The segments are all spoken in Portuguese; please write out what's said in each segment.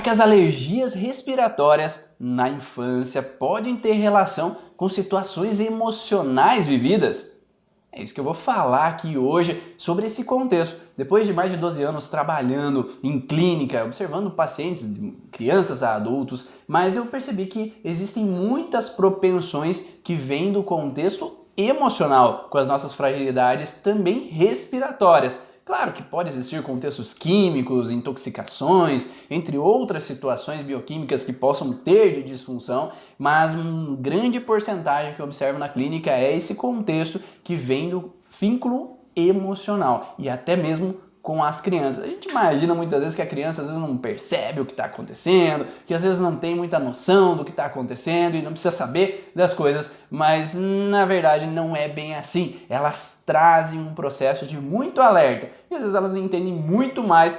que as alergias respiratórias na infância podem ter relação com situações emocionais vividas? É isso que eu vou falar aqui hoje sobre esse contexto. Depois de mais de 12 anos trabalhando em clínica, observando pacientes, de crianças a adultos, mas eu percebi que existem muitas propensões que vêm do contexto emocional, com as nossas fragilidades também respiratórias. Claro que pode existir contextos químicos, intoxicações, entre outras situações bioquímicas que possam ter de disfunção, mas uma grande porcentagem que eu observo na clínica é esse contexto que vem do vínculo emocional e até mesmo com as crianças. A gente imagina muitas vezes que a criança às vezes não percebe o que está acontecendo, que às vezes não tem muita noção do que está acontecendo e não precisa saber das coisas, mas na verdade não é bem assim. Elas trazem um processo de muito alerta e às vezes elas entendem muito mais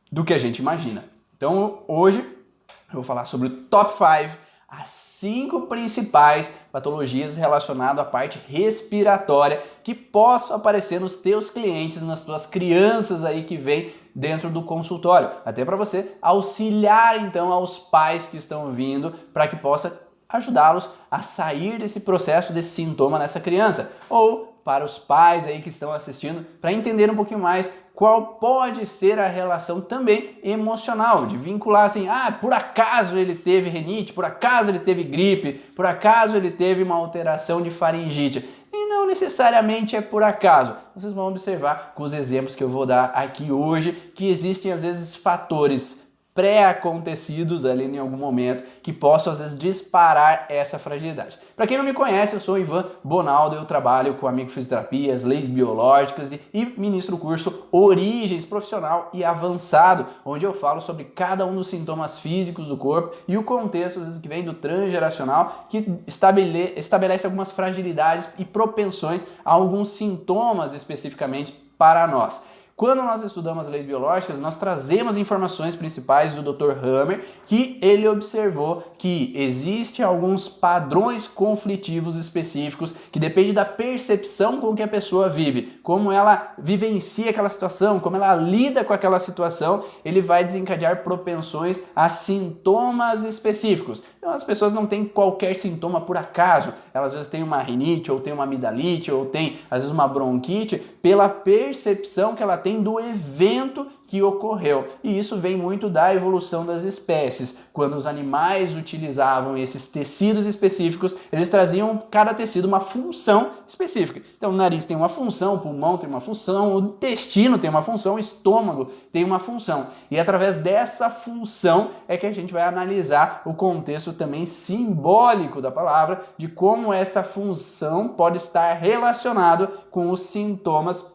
do que a gente imagina. Então hoje eu vou falar sobre o Top 5, as 5 principais patologias relacionadas à parte respiratória que possam aparecer nos teus clientes, nas tuas crianças aí que vêm dentro do consultório. Até para você auxiliar então aos pais que estão vindo para que possa ajudá-los a sair desse processo, desse sintoma nessa criança. Ou para os pais aí que estão assistindo, para entender um pouquinho mais qual pode ser a relação também emocional, de vincular assim, por acaso ele teve rinite, por acaso ele teve gripe, por acaso ele teve uma alteração de faringite. E não necessariamente é por acaso. Vocês vão observar com os exemplos que eu vou dar aqui hoje, que existem às vezes fatores pré-acontecidos ali em algum momento que possam às vezes disparar essa fragilidade. Para quem não me conhece, eu sou o Ivan Bonaldo, eu trabalho com a microfisioterapias, leis biológicas e ministro o curso Origens Profissional e Avançado, onde eu falo sobre cada um dos sintomas físicos do corpo e o contexto às vezes, que vem do transgeracional, que estabelece algumas fragilidades e propensões a alguns sintomas especificamente para nós. Quando nós estudamos as leis biológicas, nós trazemos informações principais do Dr. Hammer, que ele observou que existem alguns padrões conflitivos específicos que depende da percepção com que a pessoa vive, como ela vivencia aquela situação, como ela lida com aquela situação, ele vai desencadear propensões a sintomas específicos. Então as pessoas não têm qualquer sintoma por acaso, elas às vezes têm uma rinite, ou têm uma amidalite, ou têm às vezes uma bronquite, pela percepção que ela tem do evento que ocorreu. E isso vem muito da evolução das espécies. Quando os animais utilizavam esses tecidos específicos, eles traziam cada tecido uma função específica. Então o nariz tem uma função, o pulmão tem uma função, o intestino tem uma função, o estômago tem uma função. E através dessa função é que a gente vai analisar o contexto também simbólico da palavra, de como essa função pode estar relacionado com os sintomas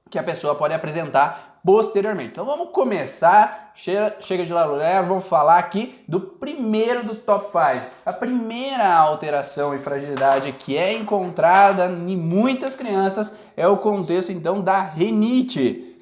que a pessoa pode apresentar posteriormente. Então vamos começar, chega de larulé, vamos falar aqui do primeiro do Top 5. A primeira alteração e fragilidade que é encontrada em muitas crianças é o contexto então da rinite.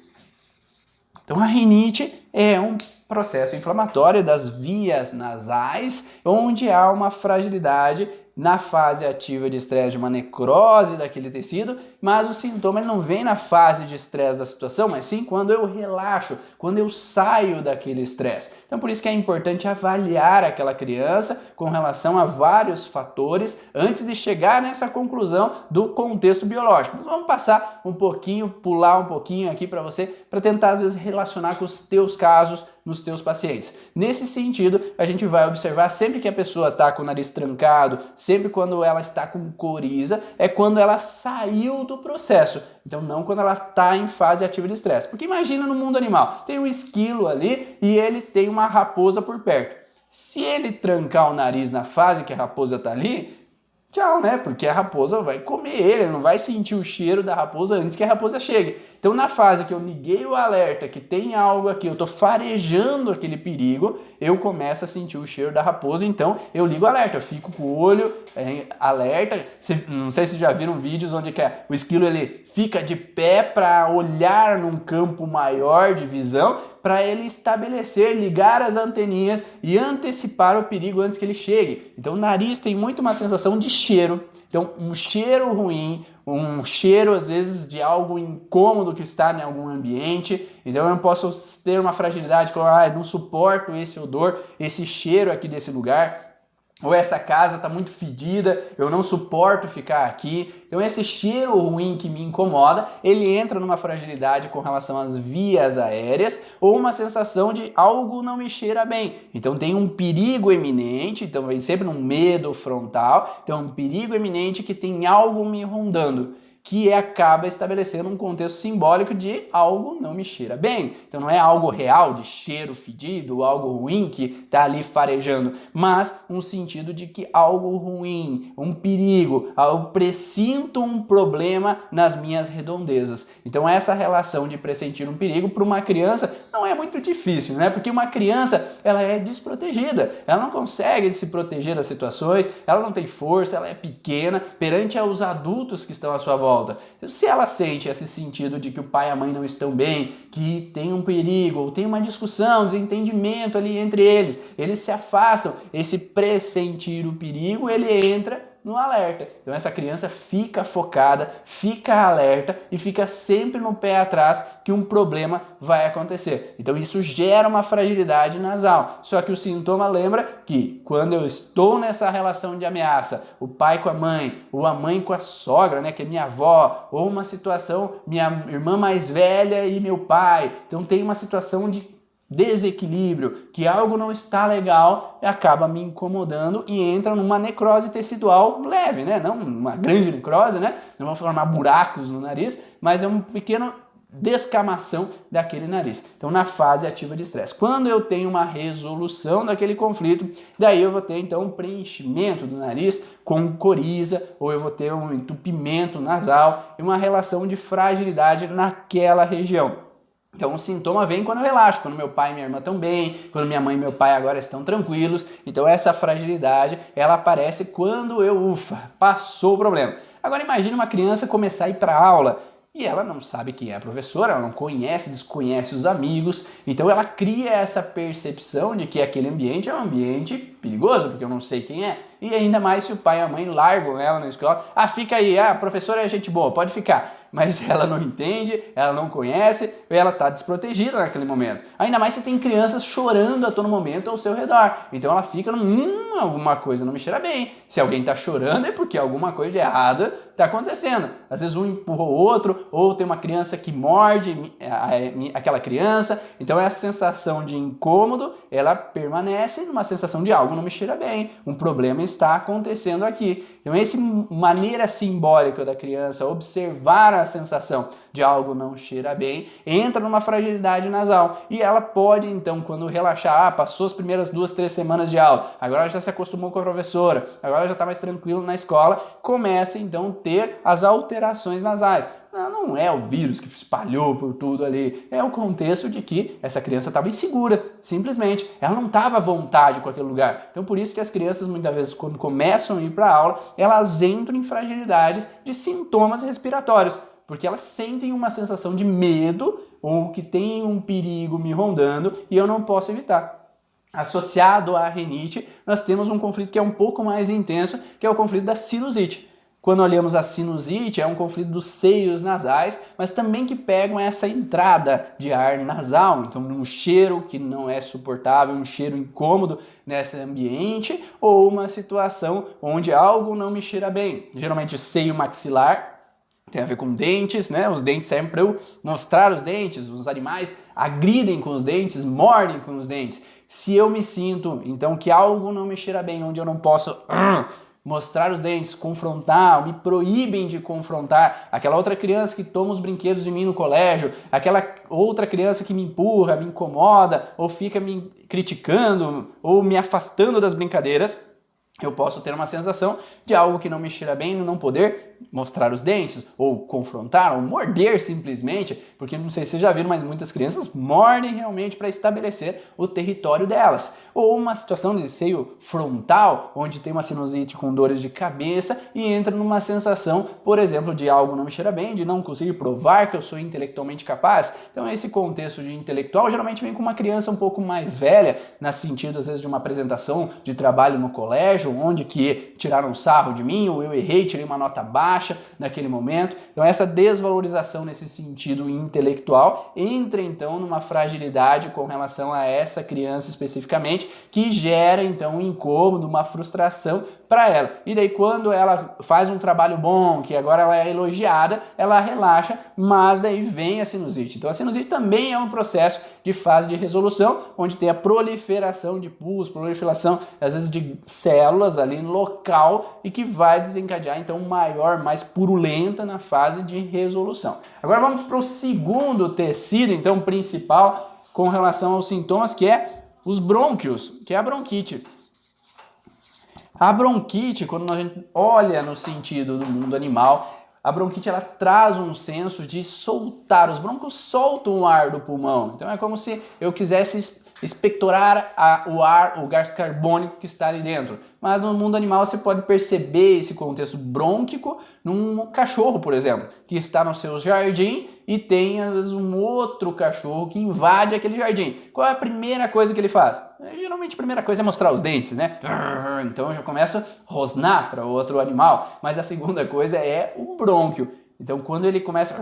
Então a rinite é um processo inflamatório das vias nasais, onde há uma fragilidade na fase ativa de estresse, de uma necrose daquele tecido, mas o sintoma não vem na fase de estresse da situação, mas sim quando eu relaxo, quando eu saio daquele estresse. Então por isso que é importante avaliar aquela criança com relação a vários fatores antes de chegar nessa conclusão do contexto biológico. Mas vamos passar um pouquinho, pular um pouquinho aqui para você, para tentar às vezes relacionar com os teus casos, nos teus pacientes. Nesse sentido, a gente vai observar sempre que a pessoa está com o nariz trancado, sempre quando ela está com coriza, é quando ela saiu do processo. Então não quando ela está em fase ativa de estresse. Porque imagina no mundo animal, tem um esquilo ali e ele tem uma raposa por perto. Se ele trancar o nariz na fase que a raposa está ali, tchau, né? Porque a raposa vai comer ele não vai sentir o cheiro da raposa antes que a raposa chegue. Então na fase que eu liguei o alerta, que tem algo aqui, eu estou farejando aquele perigo, eu começo a sentir o cheiro da raposa, então eu ligo o alerta, eu fico com o olho alerta. Não sei se já viram vídeos onde o esquilo ele fica de pé para olhar num campo maior de visão, para ele estabelecer, ligar as anteninhas e antecipar o perigo antes que ele chegue. Então o nariz tem muito uma sensação de cheiro. Então, um cheiro ruim, um cheiro às vezes de algo incômodo que está em algum ambiente, então eu não posso ter uma fragilidade, não suporto esse odor, esse cheiro aqui desse lugar, ou essa casa está muito fedida, eu não suporto ficar aqui. Então esse cheiro ruim que me incomoda, ele entra numa fragilidade com relação às vias aéreas ou uma sensação de algo não me cheira bem. Então tem um perigo eminente, então vem sempre um medo frontal, então um perigo eminente que tem algo me rondando, que acaba estabelecendo um contexto simbólico de algo não me cheira bem. Então não é algo real de cheiro fedido, algo ruim que está ali farejando, mas um sentido de que algo ruim, um perigo, eu pressinto um problema nas minhas redondezas. Então essa relação de pressentir um perigo para uma criança não é muito difícil, né? Porque uma criança, ela é desprotegida, ela não consegue se proteger das situações, ela não tem força, ela é pequena perante aos adultos que estão à sua volta. Se ela sente esse sentido de que o pai e a mãe não estão bem, que tem um perigo, ou tem uma discussão, desentendimento ali entre eles se afastam, esse pressentir o perigo, ele entra no alerta. Então essa criança fica focada, fica alerta e fica sempre no pé atrás que um problema vai acontecer. Então isso gera uma fragilidade nasal. Só que o sintoma lembra que quando eu estou nessa relação de ameaça, o pai com a mãe, ou a mãe com a sogra, né, que é minha avó, ou uma situação, minha irmã mais velha e meu pai, então tem uma situação de desequilíbrio, que algo não está legal, acaba me incomodando e entra numa necrose tecidual leve, né? Não uma grande necrose, né? Não vou formar buracos no nariz, mas é um pequeno descamação daquele nariz. Então, na fase ativa de estresse. Quando eu tenho uma resolução daquele conflito, daí eu vou ter então um preenchimento do nariz com coriza, ou eu vou ter um entupimento nasal e uma relação de fragilidade naquela região. Então o sintoma vem quando eu relaxo, quando meu pai e minha irmã estão bem, quando minha mãe e meu pai agora estão tranquilos. Então essa fragilidade, ela aparece quando eu, passou o problema. Agora imagine uma criança começar a ir para a aula e ela não sabe quem é a professora, ela não conhece, desconhece os amigos, então ela cria essa percepção de que aquele ambiente é um ambiente perigoso, porque eu não sei quem é. E ainda mais se o pai e a mãe largam ela na escola, fica aí, a professora é gente boa, pode ficar. Mas ela não entende, ela não conhece, ela está desprotegida naquele momento. Ainda mais se tem crianças chorando a todo momento ao seu redor. Então ela fica alguma coisa não me cheira bem. Se alguém está chorando é porque alguma coisa de errada está acontecendo. Às vezes um empurra o outro, ou tem uma criança que morde aquela criança. Então essa sensação de incômodo, ela permanece numa sensação de algo não me cheira bem. Um problema está acontecendo aqui. Então essa maneira simbólica da criança observar a sensação de algo não cheira bem, entra numa fragilidade nasal e ela pode então, quando relaxar, passou as primeiras 2, 3 semanas de aula, agora já se acostumou com a professora, agora já está mais tranquilo na escola, começa então a ter as alterações nasais. Não é o vírus que espalhou por tudo ali, é o contexto de que essa criança estava insegura, simplesmente. Ela não estava à vontade com aquele lugar. Então por isso que as crianças muitas vezes quando começam a ir para a aula, elas entram em fragilidades de sintomas respiratórios, porque elas sentem uma sensação de medo ou que tem um perigo me rondando e eu não posso evitar. Associado à rinite, nós temos um conflito que é um pouco mais intenso, que é o conflito da sinusite. Quando olhamos a sinusite, é um conflito dos seios nasais, mas também que pegam essa entrada de ar nasal, então um cheiro que não é suportável, um cheiro incômodo nesse ambiente, ou uma situação onde algo não me cheira bem. Geralmente seio maxilar, tem a ver com dentes, né? Os dentes servem para eu mostrar os dentes, os animais agridem com os dentes, mordem com os dentes. Se eu me sinto, então, que algo não me cheira bem, onde eu não posso mostrar os dentes, confrontar, me proíbem de confrontar aquela outra criança que toma os brinquedos de mim no colégio, aquela outra criança que me empurra, me incomoda, ou fica me criticando, ou me afastando das brincadeiras, eu posso ter uma sensação de algo que não me cheira bem, não poder mostrar os dentes, ou confrontar, ou morder simplesmente, porque não sei se vocês já viram, mas muitas crianças mordem realmente para estabelecer o território delas. Ou uma situação de seio frontal, onde tem uma sinusite com dores de cabeça e entra numa sensação, por exemplo, de algo não me cheira bem, de não conseguir provar que eu sou intelectualmente capaz. Então esse contexto de intelectual geralmente vem com uma criança um pouco mais velha, no sentido às vezes de uma apresentação de trabalho no colégio, onde que tiraram sarro de mim, ou eu errei, tirei uma nota baixa naquele momento. Então essa desvalorização nesse sentido intelectual entra então numa fragilidade com relação a essa criança especificamente, que gera então um incômodo, uma frustração para ela. E daí quando ela faz um trabalho bom, que agora ela é elogiada, ela relaxa, mas daí vem a sinusite. Então a sinusite também é um processo de fase de resolução, onde tem a proliferação de pus, proliferação às vezes de células ali no local e que vai desencadear então maior, mais purulenta na fase de resolução. Agora vamos para o segundo tecido então principal com relação aos sintomas, que é os brônquios, que é a bronquite. A bronquite, quando a gente olha no sentido do mundo animal, a bronquite ela traz um senso de soltar. Os brônquios soltam o ar do pulmão. Então é como se eu quisesse expectorar o ar, o gás carbônico que está ali dentro. Mas no mundo animal você pode perceber esse contexto brônquico num cachorro, por exemplo, que está no seu jardim e tem às vezes um outro cachorro que invade aquele jardim. Qual é a primeira coisa que ele faz? Geralmente a primeira coisa é mostrar os dentes, né? Então já começa a rosnar para outro animal. Mas a segunda coisa é o brônquio. Então quando ele começa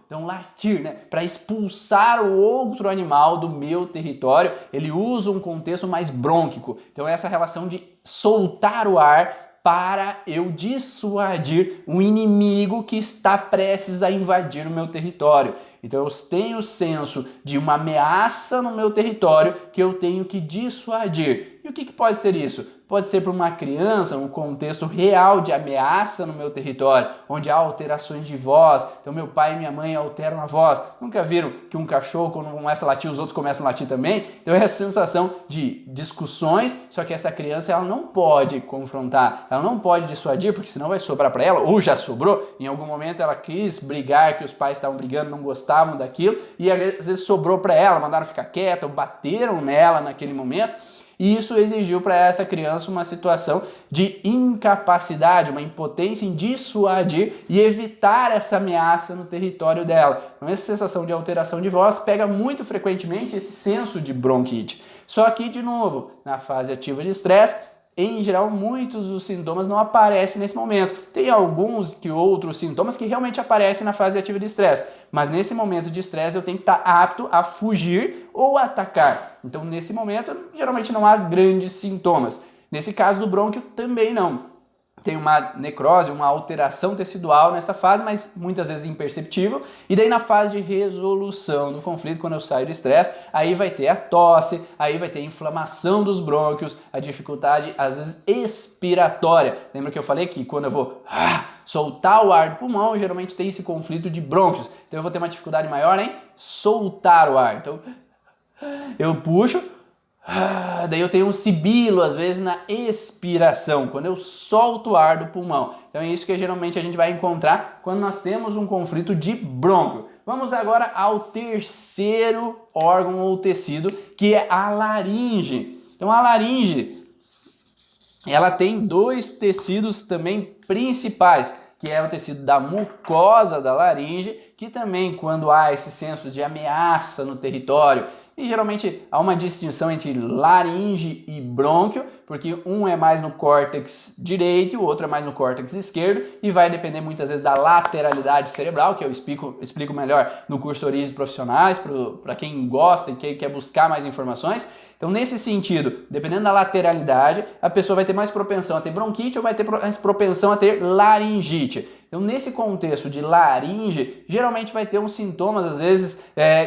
então latir, né, para expulsar o outro animal do meu território, ele usa um contexto mais brônquico. Então essa relação de soltar o ar para eu dissuadir um inimigo que está prestes a invadir o meu território. Então eu tenho o senso de uma ameaça no meu território que eu tenho que dissuadir. E o que pode ser isso? Pode ser para uma criança, um contexto real de ameaça no meu território, onde há alterações de voz. Então meu pai e minha mãe alteram a voz. Nunca viram que um cachorro, quando começa a latir, os outros começam a latir também? Então é essa sensação de discussões, só que essa criança ela não pode confrontar, ela não pode dissuadir, porque senão vai sobrar para ela, ou já sobrou. Em algum momento ela quis brigar, que os pais estavam brigando, não gostavam daquilo, e às vezes sobrou para ela, mandaram ficar quieta, ou bateram nela naquele momento. E isso exigiu para essa criança uma situação de incapacidade, uma impotência em dissuadir e evitar essa ameaça no território dela. Então essa sensação de alteração de voz pega muito frequentemente esse senso de bronquite. Só que, de novo, na fase ativa de estresse, em geral, muitos dos sintomas não aparecem nesse momento. Tem alguns que outros sintomas que realmente aparecem na fase ativa de estresse, mas nesse momento de estresse eu tenho que estar apto a fugir ou atacar. Então, nesse momento, geralmente não há grandes sintomas. Nesse caso do brônquio, também não. Tem uma necrose, uma alteração tecidual nessa fase, mas muitas vezes imperceptível. E daí na fase de resolução do conflito, quando eu saio do estresse, aí vai ter a tosse, aí vai ter a inflamação dos brônquios, a dificuldade, às vezes, expiratória. Lembra que eu falei que quando eu vou soltar o ar do pulmão, geralmente tem esse conflito de brônquios. Então eu vou ter uma dificuldade maior em soltar o ar. Então eu puxo, daí eu tenho um sibilo, às vezes, na expiração, quando eu solto o ar do pulmão. Então é isso que geralmente a gente vai encontrar quando nós temos um conflito de brônquio. Vamos agora ao terceiro órgão ou tecido, que é a laringe. Então a laringe, ela tem dois tecidos também principais, que é o tecido da mucosa da laringe, que também quando há esse senso de ameaça no território, e geralmente há uma distinção entre laringe e brônquio, porque um é mais no córtex direito e o outro é mais no córtex esquerdo, e vai depender muitas vezes da lateralidade cerebral, que eu explico melhor no curso de Origens Profissionais, para quem gosta e quer buscar mais informações. Então, nesse sentido, dependendo da lateralidade, a pessoa vai ter mais propensão a ter bronquite ou vai ter mais propensão a ter laringite. Então, nesse contexto de laringe, geralmente vai ter uns sintomas, às vezes,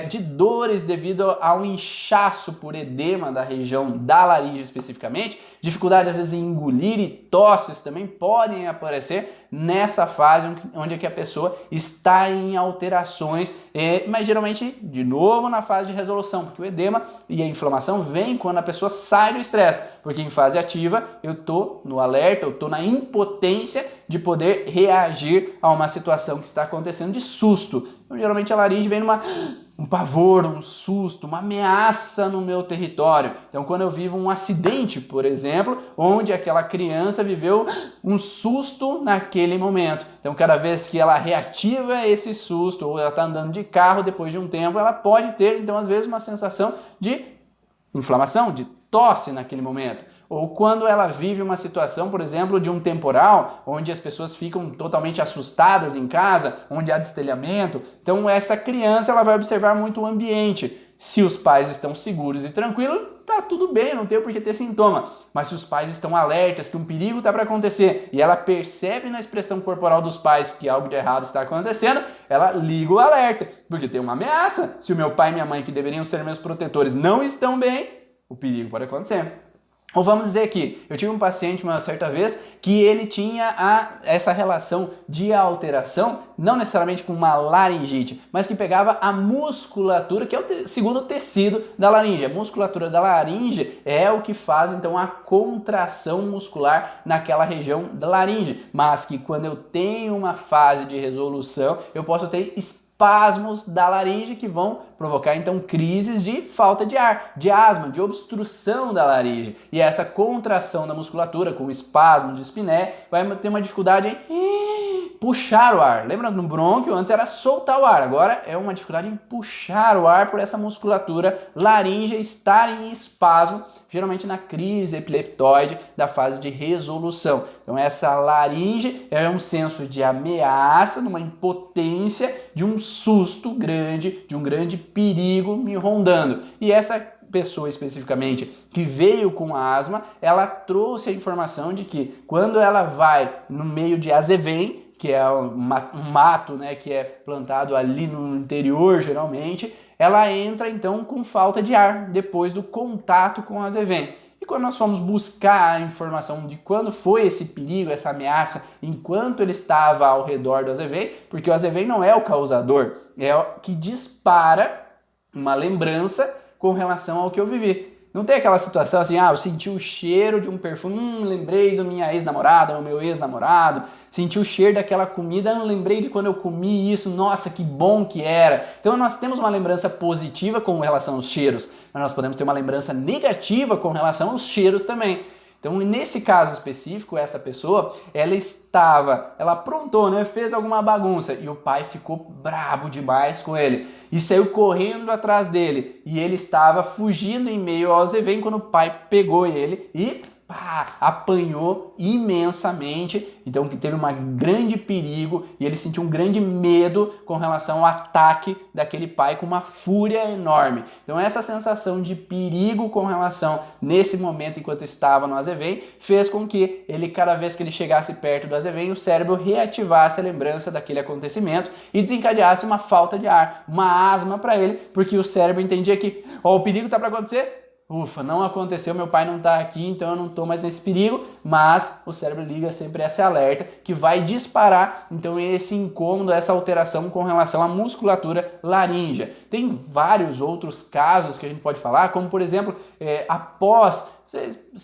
de dores devido ao inchaço por edema da região da laringe especificamente, dificuldade, às vezes, em engolir e tosses também podem aparecer nessa fase onde é que a pessoa está em alterações, mas geralmente, de novo, na fase de resolução, porque o edema e a inflamação vem quando a pessoa sai do estresse, porque em fase ativa eu estou no alerta, eu estou na impotência de poder reagir a uma situação que está acontecendo de susto. Então, geralmente a laringe vem um pavor, um susto, uma ameaça no meu território. Então, quando eu vivo um acidente, por exemplo, onde aquela criança viveu um susto naquele momento. Então, cada vez que ela reativa esse susto, ou ela está andando de carro depois de um tempo, ela pode ter, então, às vezes, uma sensação de inflamação, de tosse naquele momento. Ou quando ela vive uma situação, por exemplo, de um temporal, onde as pessoas ficam totalmente assustadas em casa, onde há destelhamento. Então essa criança ela vai observar muito o ambiente. Se os pais estão seguros e tranquilos, tá tudo bem, não tem por que ter sintoma. Mas se os pais estão alertas que um perigo está para acontecer e ela percebe na expressão corporal dos pais que algo de errado está acontecendo, ela liga o alerta, porque tem uma ameaça. Se o meu pai e minha mãe, que deveriam ser meus protetores, não estão bem, o perigo pode acontecer. Ou vamos dizer que eu tive um paciente uma certa vez que ele tinha essa relação de alteração, não necessariamente com uma laringite, mas que pegava a musculatura, que é o segundo tecido da laringe. A musculatura da laringe é o que faz então a contração muscular naquela região da laringe, mas que quando eu tenho uma fase de resolução, eu posso ter espasmos da laringe que vão provocar então crises de falta de ar, de asma, de obstrução da laringe. E essa contração da musculatura com espasmo de espiné vai ter uma dificuldade em puxar o ar. Lembra no brônquio? Antes era soltar o ar, agora é uma dificuldade em puxar o ar por essa musculatura laríngea estar em espasmo, geralmente na crise epileptoide da fase de resolução. Então essa laringe é um senso de ameaça, numa impotência, de um susto grande, de um grande perigo me rondando. E essa pessoa especificamente que veio com asma, ela trouxe a informação de que quando ela vai no meio de azevém, que é um mato, né, que é plantado ali no interior geralmente, ela entra então com falta de ar depois do contato com o azevém. E quando nós fomos buscar a informação de quando foi esse perigo, essa ameaça, enquanto ele estava ao redor do azevém, porque o azevém não é o causador, é o que dispara uma lembrança com relação ao que eu vivi. Não tem aquela situação assim, eu senti o cheiro de um perfume, lembrei da minha ex-namorada, do meu ex-namorado, senti o cheiro daquela comida, lembrei de quando eu comi isso, nossa, que bom que era. Então nós temos uma lembrança positiva com relação aos cheiros, mas nós podemos ter uma lembrança negativa com relação aos cheiros também. Então, nesse caso específico, essa pessoa, ela aprontou, né? Fez alguma bagunça e o pai ficou brabo demais com ele e saiu correndo atrás dele e ele estava fugindo em meio ao azevém quando o pai pegou ele e apanhou imensamente, então que teve um grande perigo e ele sentiu um grande medo com relação ao ataque daquele pai com uma fúria enorme. Então essa sensação de perigo com relação nesse momento enquanto estava no azevém fez com que ele, cada vez que ele chegasse perto do azevém, o cérebro reativasse a lembrança daquele acontecimento e desencadeasse uma falta de ar, uma asma para ele, porque o cérebro entendia que o perigo está para acontecer. Ufa, não aconteceu, meu pai não está aqui, então eu não estou mais nesse perigo, mas o cérebro liga sempre esse alerta que vai disparar então esse incômodo, essa alteração com relação à musculatura laríngea. Tem vários outros casos que a gente pode falar, como por exemplo,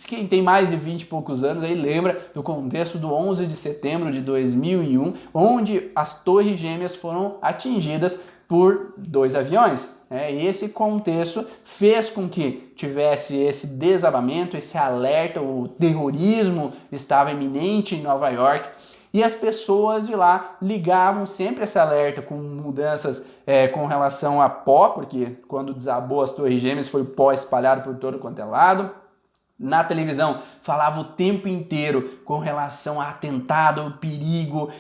quem tem mais de 20 e poucos anos aí lembra do contexto do 11 de setembro de 2001, onde as torres gêmeas foram atingidas por 2 aviões. E esse contexto fez com que tivesse esse desabamento, esse alerta, o terrorismo estava iminente em Nova York e as pessoas de lá ligavam sempre esse alerta com mudanças com relação a pó, porque quando desabou as torres gêmeas foi pó espalhado por todo quanto é lado. Na televisão falava o tempo inteiro com relação a atentado, perigo,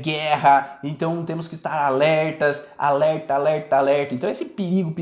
guerra, então temos que estar alertas, alerta. Então esse perigo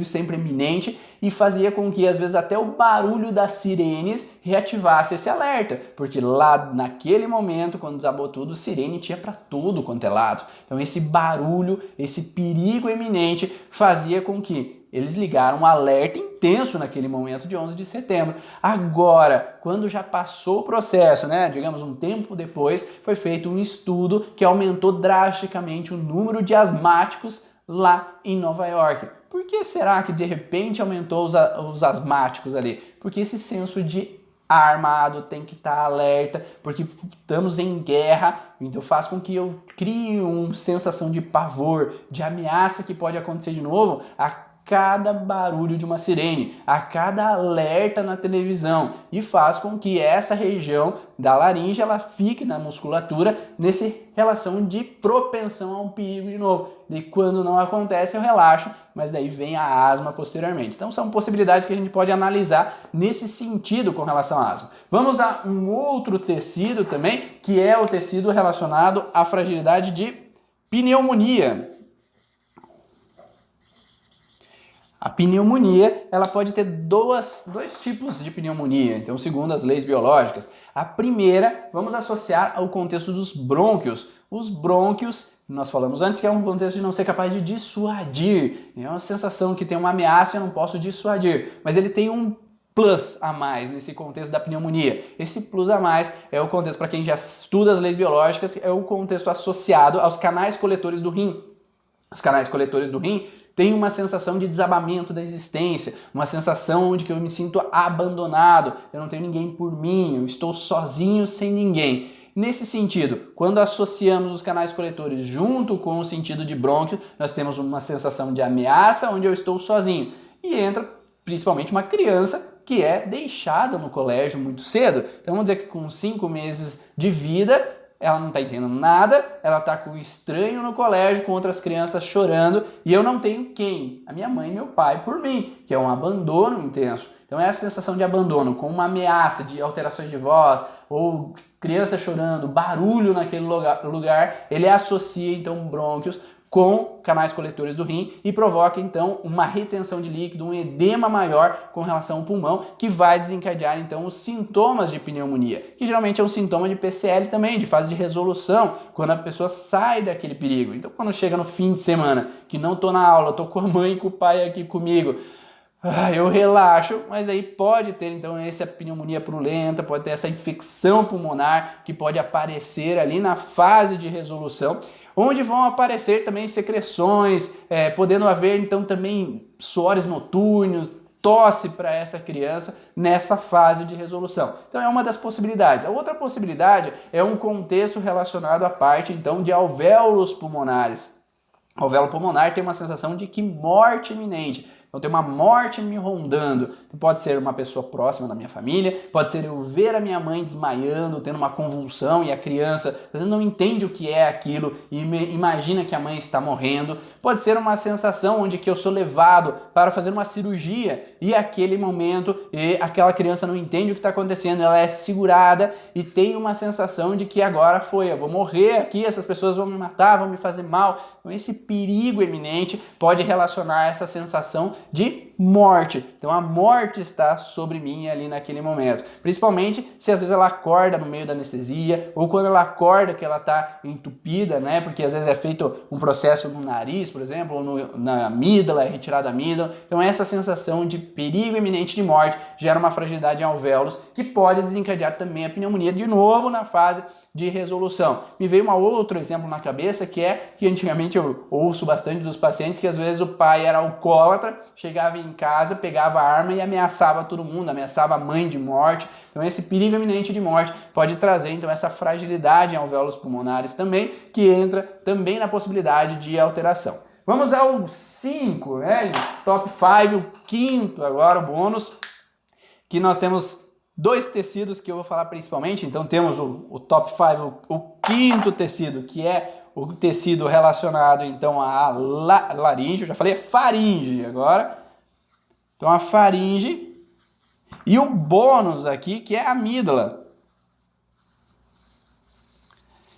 sempre iminente e fazia com que às vezes até o barulho das sirenes reativasse esse alerta, porque lá naquele momento, quando desabou tudo, sirene tinha para tudo quanto é lado. Então esse barulho, esse perigo iminente fazia com que eles ligaram um alerta intenso naquele momento de 11 de setembro. Agora, quando já passou o processo, né, digamos um tempo depois, foi feito um estudo que aumentou drasticamente o número de asmáticos lá em Nova York. Por que será que de repente aumentou os asmáticos ali? Porque esse senso de armado tem que estar alerta, porque estamos em guerra, então faz com que eu crie uma sensação de pavor, de ameaça que pode acontecer de novo a cada barulho de uma sirene, a cada alerta na televisão, e faz com que essa região da laringe ela fique na musculatura nessa relação de propensão a um perigo de novo. E quando não acontece eu relaxo, mas daí vem a asma posteriormente. Então são possibilidades que a gente pode analisar nesse sentido com relação à asma. Vamos a um outro tecido também, que é o tecido relacionado à fragilidade de pneumonia. A pneumonia, ela pode ter dois tipos de pneumonia, então segundo as leis biológicas. A primeira, vamos associar ao contexto dos brônquios. Os brônquios, nós falamos antes que é um contexto de não ser capaz de dissuadir. É uma sensação que tem uma ameaça e eu não posso dissuadir, mas ele tem um plus a mais nesse contexto da pneumonia. Esse plus a mais é o contexto, para quem já estuda as leis biológicas, é o contexto associado aos canais coletores do rim. Os canais coletores do rim tem uma sensação de desabamento da existência, uma sensação onde que eu me sinto abandonado, eu não tenho ninguém por mim, eu estou sozinho sem ninguém. Nesse sentido, quando associamos os canais coletores junto com o sentido de brônquio, nós temos uma sensação de ameaça onde eu estou sozinho. E entra principalmente uma criança que é deixada no colégio muito cedo. Então vamos dizer que com 5 meses de vida, ela não está entendendo nada, ela está com um estranho no colégio, com outras crianças chorando, e eu não tenho quem? A minha mãe e meu pai por mim, que é um abandono intenso. Então essa sensação de abandono, com uma ameaça de alterações de voz, ou criança chorando, barulho naquele lugar, ele associa então brônquios com canais coletores do rim e provoca então uma retenção de líquido, um edema maior com relação ao pulmão, que vai desencadear então os sintomas de pneumonia, que geralmente é um sintoma de PCL também, de fase de resolução, quando a pessoa sai daquele perigo. Então quando chega no fim de semana, que não estou na aula, estou com a mãe e com o pai aqui comigo, eu relaxo, mas aí pode ter então essa pneumonia purulenta, pode ter essa infecção pulmonar que pode aparecer ali na fase de resolução, onde vão aparecer também secreções, podendo haver então também suores noturnos, tosse para essa criança nessa fase de resolução. Então é uma das possibilidades. A outra possibilidade é um contexto relacionado à parte então de alvéolos pulmonares. O alvéolo pulmonar tem uma sensação de que morte iminente. Então tem uma morte me rondando. Pode ser uma pessoa próxima da minha família, pode ser eu ver a minha mãe desmaiando, tendo uma convulsão e a criança às vezes não entende o que é aquilo e imagina que a mãe está morrendo. Pode ser uma sensação onde que eu sou levado para fazer uma cirurgia e aquele momento aquela criança não entende o que está acontecendo, ela é segurada e tem uma sensação de que agora foi, eu vou morrer aqui, essas pessoas vão me matar, vão me fazer mal. Então esse perigo iminente pode relacionar essa sensação de morte. Então a morte está sobre mim ali naquele momento. Principalmente se às vezes ela acorda no meio da anestesia ou quando ela acorda que ela está entupida, né? Porque às vezes é feito um processo no nariz, por exemplo, ou na amígdala, é retirada a amígdala. Então essa sensação de perigo iminente de morte gera uma fragilidade em alvéolos que pode desencadear também a pneumonia de novo na fase de resolução. Me veio um outro exemplo na cabeça que é que antigamente eu ouço bastante dos pacientes que às vezes o pai era alcoólatra, chegava em casa, pegava a arma e ameaçava todo mundo, ameaçava a mãe de morte. Então esse perigo iminente de morte pode trazer então essa fragilidade em alvéolos pulmonares também, que entra também na possibilidade de alteração. Vamos ao 5, né? Top 5, o quinto agora, o bônus, que nós temos 2 tecidos que eu vou falar principalmente. Então temos o top 5, o quinto tecido, que é o tecido relacionado então à laringe, eu já falei faringe agora. Então a faringe e o bônus aqui, que é a amígdala.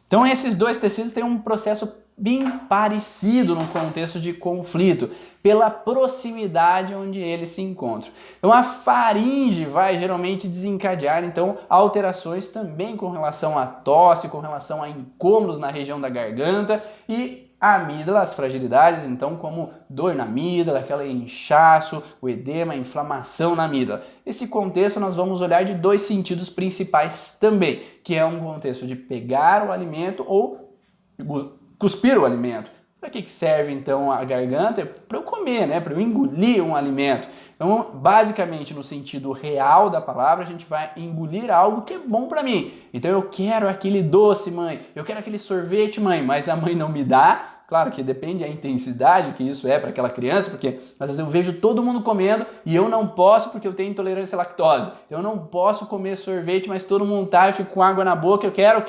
Então esses 2 tecidos têm um processo bem parecido no contexto de conflito, pela proximidade onde eles se encontram. Então a faringe vai geralmente desencadear então alterações também com relação à tosse, com relação a incômodos na região da garganta e a amígdala, as fragilidades, então como dor na amígdala, aquele inchaço, o edema, a inflamação na amígdala. Esse contexto nós vamos olhar de dois sentidos principais também, que é um contexto de pegar o alimento ou cuspir o alimento. Para que serve então a garganta? Para eu comer, né? Para eu engolir um alimento. Então, basicamente, no sentido real da palavra, a gente vai engolir algo que é bom para mim. Então, eu quero aquele doce, mãe. Eu quero aquele sorvete, mãe. Mas a mãe não me dá. Claro que depende da intensidade que isso é para aquela criança, porque às vezes eu vejo todo mundo comendo e eu não posso porque eu tenho intolerância à lactose. Eu não posso comer sorvete, mas todo mundo tá, eu fico com água na boca, eu quero,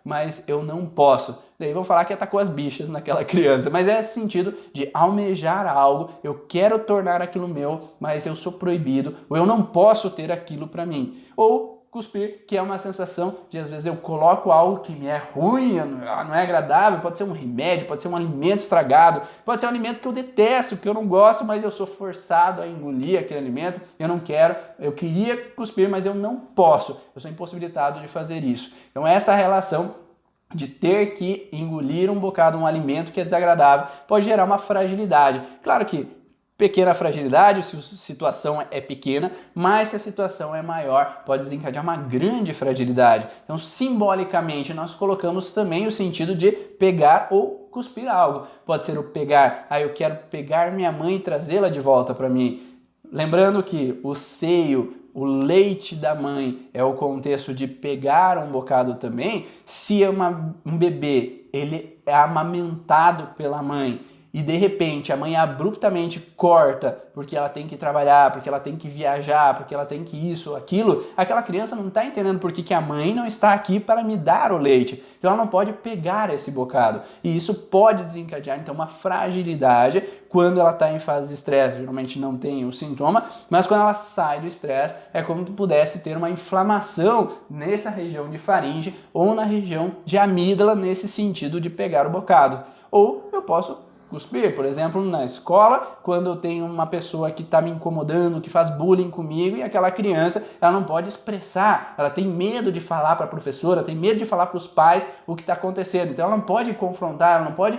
mas eu não posso. Daí vão falar que atacou as bichas naquela criança, mas é esse sentido de almejar algo, eu quero tornar aquilo meu, mas eu sou proibido, ou eu não posso ter aquilo para mim. Ou cuspir, que é uma sensação de às vezes eu coloco algo que me é ruim, não é agradável, pode ser um remédio, pode ser um alimento estragado, pode ser um alimento que eu detesto, que eu não gosto, mas eu sou forçado a engolir aquele alimento, eu não quero, eu queria cuspir, mas eu não posso, eu sou impossibilitado de fazer isso. Então essa relação de ter que engolir um bocado, um alimento que é desagradável, pode gerar uma fragilidade. Claro que pequena fragilidade, se a situação é pequena, mas se a situação é maior, pode desencadear uma grande fragilidade. Então, simbolicamente, nós colocamos também o sentido de pegar ou cuspir algo. Pode ser o pegar, eu quero pegar minha mãe e trazê-la de volta para mim. Lembrando que o seio, o leite da mãe é o contexto de pegar um bocado também. Se é um bebê, ele é amamentado pela mãe e de repente a mãe abruptamente corta porque ela tem que trabalhar, porque ela tem que viajar, porque ela tem que isso ou aquilo, aquela criança não está entendendo por que a mãe não está aqui para me dar o leite. Então ela não pode pegar esse bocado. E isso pode desencadear então uma fragilidade quando ela está em fase de estresse. Geralmente não tem o sintoma, mas quando ela sai do estresse é como se pudesse ter uma inflamação nessa região de faringe ou na região de amígdala nesse sentido de pegar o bocado. Ou eu posso cuspir, por exemplo, na escola, quando eu tenho uma pessoa que está me incomodando, que faz bullying comigo e aquela criança, ela não pode expressar, ela tem medo de falar para a professora, tem medo de falar para os pais o que está acontecendo, então ela não pode confrontar, ela não pode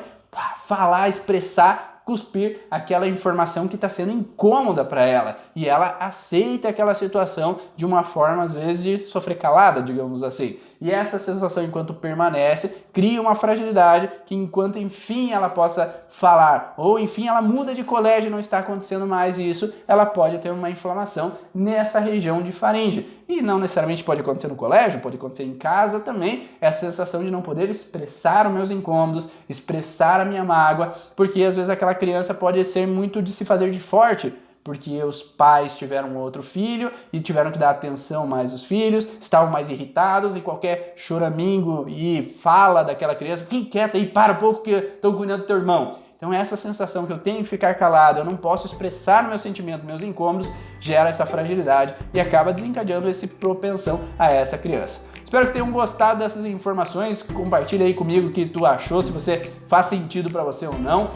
falar, expressar, cuspir aquela informação que está sendo incômoda para ela e ela aceita aquela situação de uma forma, às vezes, de sofrer calada, digamos assim. E essa sensação, enquanto permanece, cria uma fragilidade que, enquanto enfim ela possa falar, ou enfim ela muda de colégio e não está acontecendo mais isso, ela pode ter uma inflamação nessa região de faringe. E não necessariamente pode acontecer no colégio, pode acontecer em casa também, essa sensação de não poder expressar os meus incômodos, expressar a minha mágoa, porque às vezes aquela criança pode ser muito de se fazer de forte, porque os pais tiveram outro filho e tiveram que dar atenção mais aos filhos, estavam mais irritados e qualquer choramingo e fala daquela criança, fica quieta aí, para um pouco que estão cuidando do teu irmão. Então essa sensação que eu tenho que ficar calado, eu não posso expressar o meu sentimento, meus incômodos, gera essa fragilidade e acaba desencadeando essa propensão a essa criança. Espero que tenham gostado dessas informações, compartilha aí comigo o que tu achou, se você faz sentido para você ou não.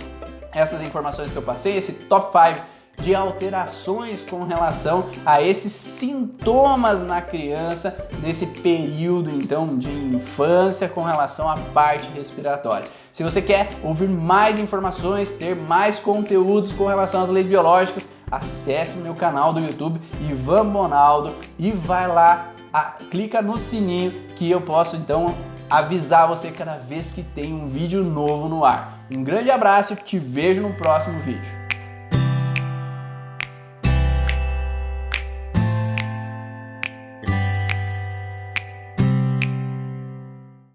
Essas informações que eu passei, esse top 5 de alterações com relação a esses sintomas na criança nesse período então de infância com relação à parte respiratória. Se você quer ouvir mais informações, ter mais conteúdos com relação às leis biológicas, acesse o meu canal do YouTube Ivan Bonaldo e vai lá, clica no sininho que eu posso então avisar você cada vez que tem um vídeo novo no ar. Um grande abraço e te vejo no próximo vídeo.